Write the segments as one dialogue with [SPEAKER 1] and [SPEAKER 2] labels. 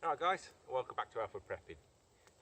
[SPEAKER 1] Alright guys, welcome back to Alpha Prepping.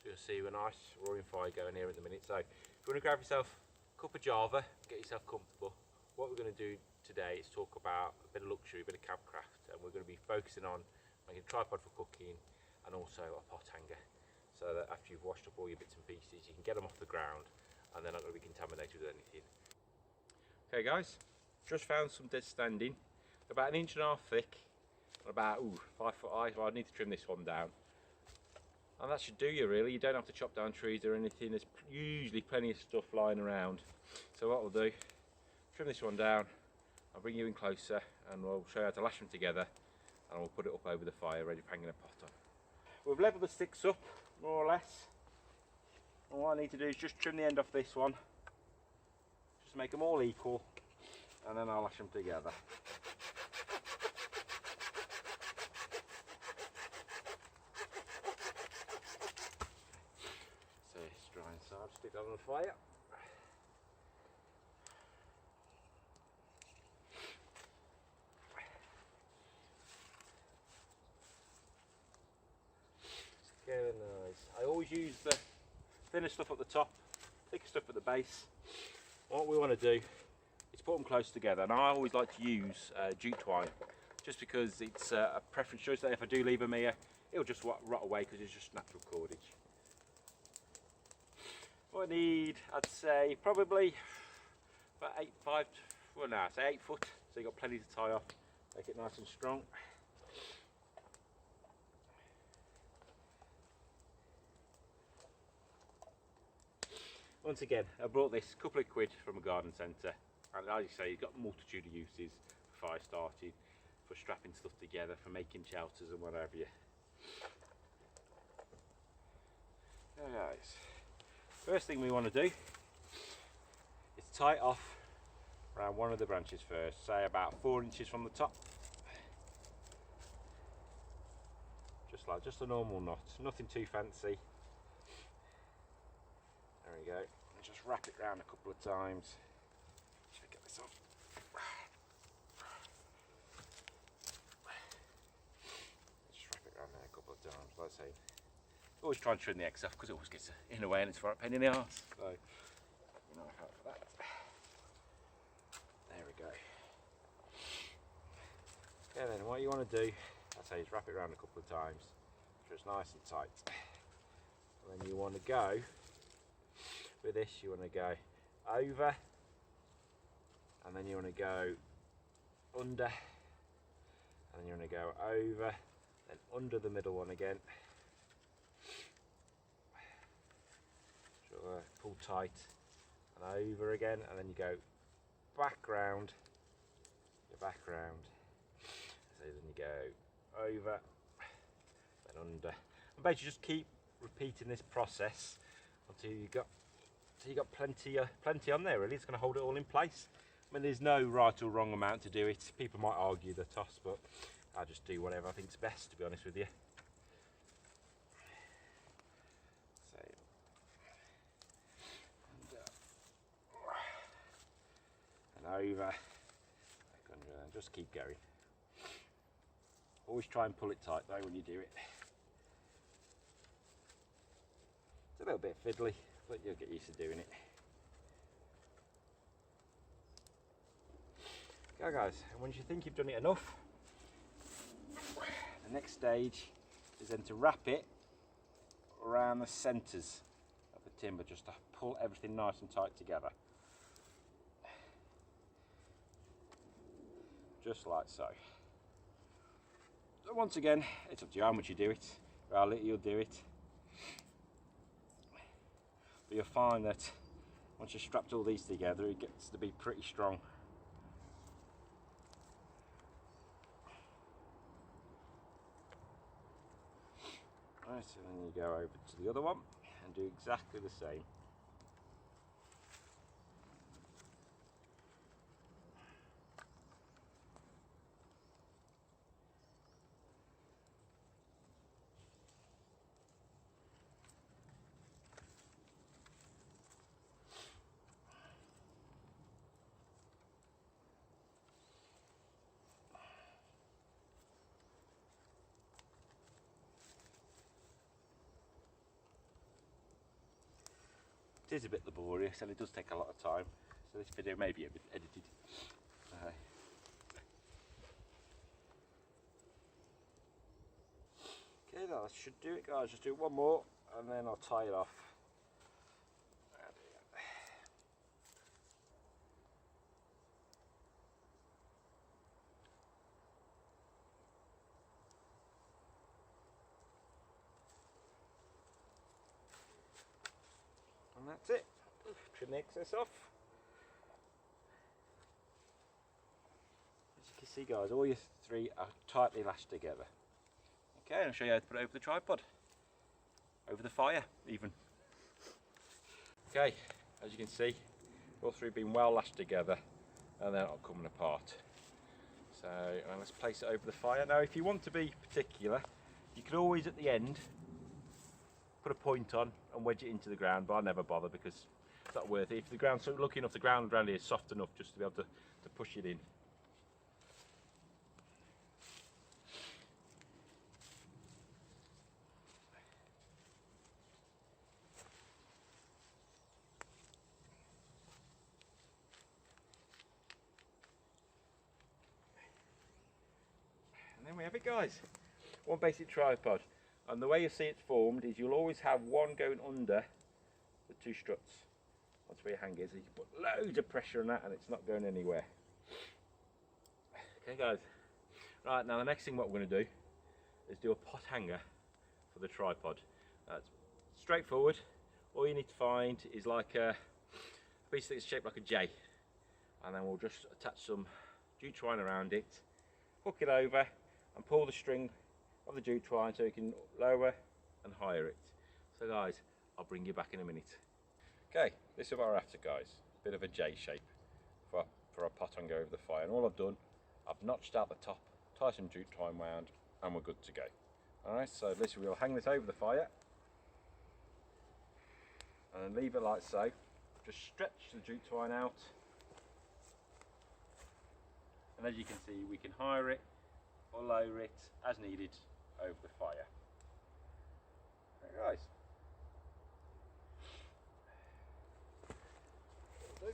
[SPEAKER 1] You'll see a nice roaring fire going here at the minute. So if you want to grab yourself a cup of Java, get yourself comfortable. What we're going to do today is talk about a bit of luxury, a bit of campcraft, and we're going to be focusing on making a tripod for cooking and also a pot hanger, so that after you've washed up all your bits and pieces you can get them off the ground and they're not going to be contaminated with anything. Okay guys, just found some dead standing, about 1.5 inches thick, about 5 foot high. So I need to trim this one down, and that should do you really. You don't have to chop down trees or anything. There's usually plenty of stuff lying around. So what we'll do, trim this one down, I'll bring you in closer and we'll show you how to lash them together, and we'll put it up over the fire ready for hanging a pot on. We've levelled the sticks up more or less, and what I need to do is just trim the end off this one, just make them all equal, and then I'll lash them together. So it's dry inside, stick that on the fire. Very nice. I always use the thinner stuff at the top, thicker stuff at the base. What we want to do is put them close together, and I always like to use jute twine, just because it's a preference choice. That if I do leave them here, it'll just rot away because it's just natural cordage. What I need, I'd say probably about 8 foot, so you've got plenty to tie off, make it nice and strong. Once again, I brought this couple of quid from a garden centre, and as you say, it's got a multitude of uses for fire starting, for strapping stuff together, for making shelters and whatever you. Okay guys, first thing we want to do is tie it off around one of the branches first, say about 4 inches from the top. Just a normal knot, nothing too fancy. There we go, and just wrap it round a couple of times. Should I get this off? Just wrap it around there a couple of times, like I say. Always try and trim the X off because it always gets in the way and it's a pain in the arse. So, you know, look out for that. There we go. Okay then, what you want to do, I'd say, is wrap it around a couple of times so it's nice and tight. And then you want to go, with this you want to go over, and then you want to go under, and then you want to go over, then under the middle one again. So pull tight, and over again, and then you go back round, you're back round. So then you go over, then under, and basically just keep repeating this process until you got plenty on there. Really, it's going to hold it all in place. I mean, there's no right or wrong amount to do it. People might argue the toss, but I just do whatever I think's best, to be honest with you. So, and over, back under, and just keep going. Always try and pull it tight though when you do it. It's a little bit fiddly, but you'll get used to doing it. Okay guys, and once you think you've done it enough, the next stage is then to wrap it around the centres of the timber, just to pull everything nice and tight together. Just like so. So once again, it's up to you how much you do it, or how little you'll do it. But you'll find that once you've strapped all these together, it gets to be pretty strong. Right, so then you go over to the other one and do exactly the same. It is a bit laborious and it does take a lot of time, so this video may be a bit edited. Okay, that should do it, guys. Just do one more and then I'll tie it off. And that's it. Trim the excess off. As you can see, guys, all your three are tightly lashed together. Okay, I'll show you how to put it over the tripod. Over the fire, even. Okay, as you can see, all three have been well lashed together and they're not coming apart. So let's place it over the fire. Now, if you want to be particular, you could always at the end put a point on and wedge it into the ground, but I never bother because it's not worth it. If the ground's lucky enough, the ground around here is soft enough just to be able to push it in. And then we have it, guys. One basic tripod. And the way you see it's formed is you'll always have one going under the two struts onto where your hanger is. So you can put loads of pressure on that and it's not going anywhere. Okay, guys. Right, now the next thing what we're going to do is do a pot hanger for the tripod. That's straightforward. All you need to find is like a piece that's shaped like a J, and then we'll just attach some jute twine around it, hook it over and pull the string of the jute twine so you can lower and higher it. So guys, I'll bring you back in a minute. Okay, this is what we're after, guys. Bit of a J shape for a pot hanger over the fire, and all I've done, I've notched out the top, tie some jute twine round, and we're good to go. Alright, so listen, we'll hang this over the fire and leave it like so. Just stretch the jute twine out, and as you can see, we can higher it or lower it as needed over the fire. Right, guys. So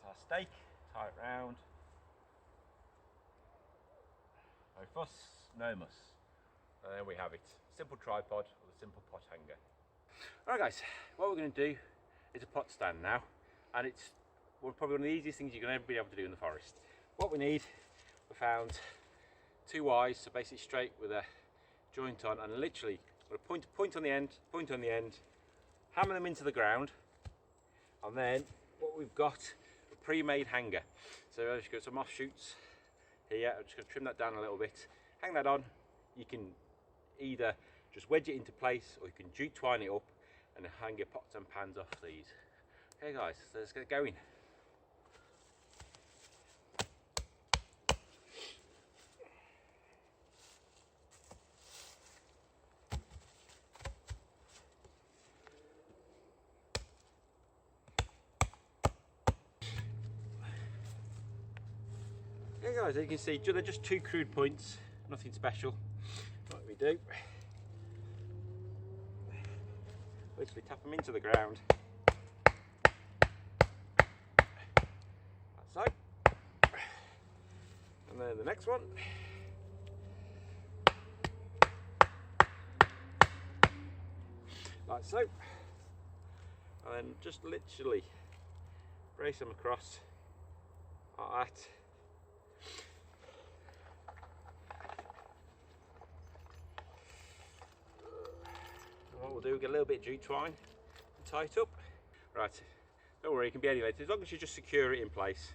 [SPEAKER 1] our stake, tie it round. No fuss, no muss. And there we have it. Simple tripod with a simple pot hanger. Alright guys, what we're going to do is a pot stand now, and it's probably one of the easiest things you're going to ever be able to do in the forest. What we need, we found two Ys, so basically straight with a joint on, and literally point on the end, hammer them into the ground, and then what we've got, a pre-made hanger. So I've just got some offshoots here. I'm just going to trim that down a little bit, hang that on. You can either just wedge it into place, or you can jute twine it up and hang your pots and pans off these. Okay guys, so let's get going. Okay guys, as you can see, they're just two crude points, nothing special. What we do, literally tap them into the ground, like so, and then the next one, like so, and then just literally brace them across like that. What we'll do, get a little bit of jute twine and tie it up. Right, don't worry, it can be any length as long as you just secure it in place.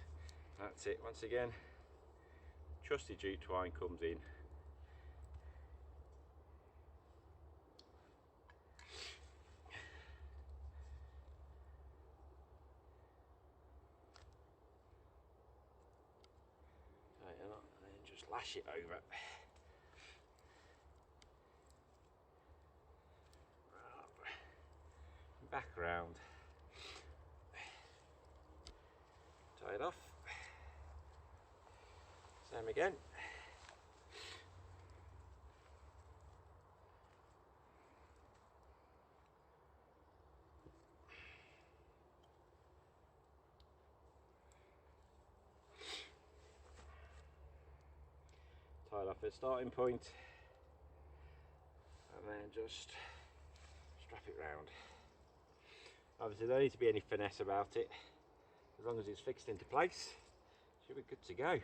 [SPEAKER 1] That's it. Once again, trusty jute twine comes in. And then just lash it over. Back round, tie it off, same again, off at starting point, and then just strap it round. Obviously there don't need to be any finesse about it, as long as it's fixed into place, should be good to go.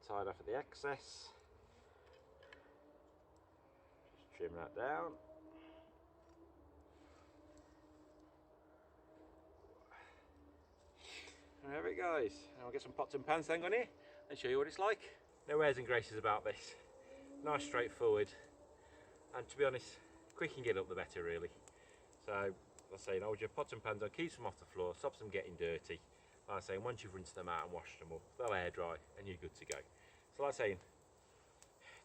[SPEAKER 1] Tied off at the excess, just trim that down. There we goes. Now I'll get some pots and pans thing on here and show you what it's like. No airs and graces about this. Nice, straightforward, and to be honest, quick and get up the better really. So, like I say, hold your pots and pans on, keep them off the floor, stops them getting dirty. Like I say, once you've rinsed them out and washed them up, they'll air dry and you're good to go. So like I say,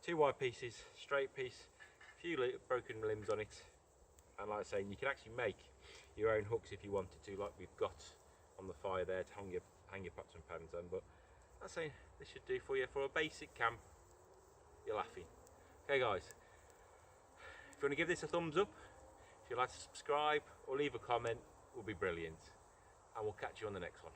[SPEAKER 1] 2 wide pieces, straight piece, a few broken limbs on it, and like I say, you can actually make your own hooks if you wanted to, like we've got on the fire there to hang your pots and pans on. But I'd say this should do for you for a basic camp. You're laughing. Okay guys, if you want to give this a thumbs up, if you'd like to subscribe or leave a comment, will be brilliant, and we'll catch you on the next one.